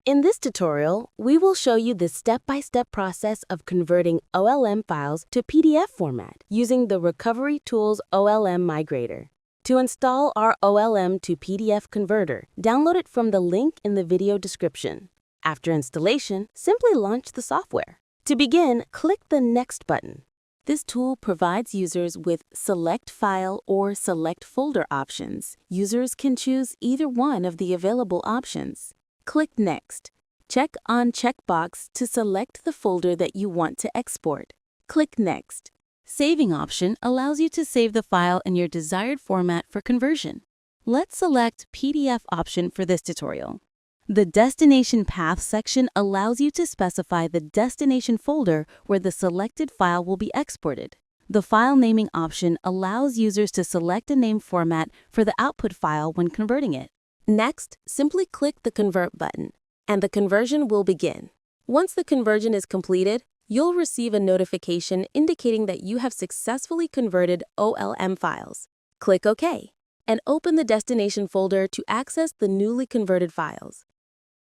In this tutorial, we will show you the step-by-step process of converting OLM files to PDF format using the RecoveryTools OLM Migrator. To install our OLM to PDF converter, download it from the link in the video description. After installation, simply launch the software. To begin, click the Next button. This tool provides users with Select File or Select Folder options. Users can choose either one of the available options. Click Next. Check on checkbox to select the folder that you want to export. Click Next. Saving option allows you to save the file in your desired format for conversion. Let's select PDF option for this tutorial. The Destination Path section allows you to specify the destination folder where the selected file will be exported. The File Naming option allows users to select a name format for the output file when converting it. Next, simply click the Convert button, and the conversion will begin. Once the conversion is completed, you'll receive a notification indicating that you have successfully converted OLM files. Click OK, and open the destination folder to access the newly converted files.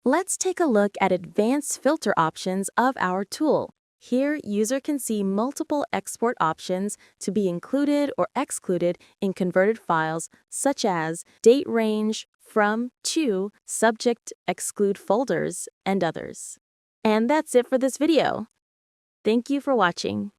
Let's take a look at advanced filter options of our tool. Here, user can see multiple export options to be included or excluded in converted files, such as date range, from, to, subject, exclude folders, and others. And that's it for this video. Thank you for watching.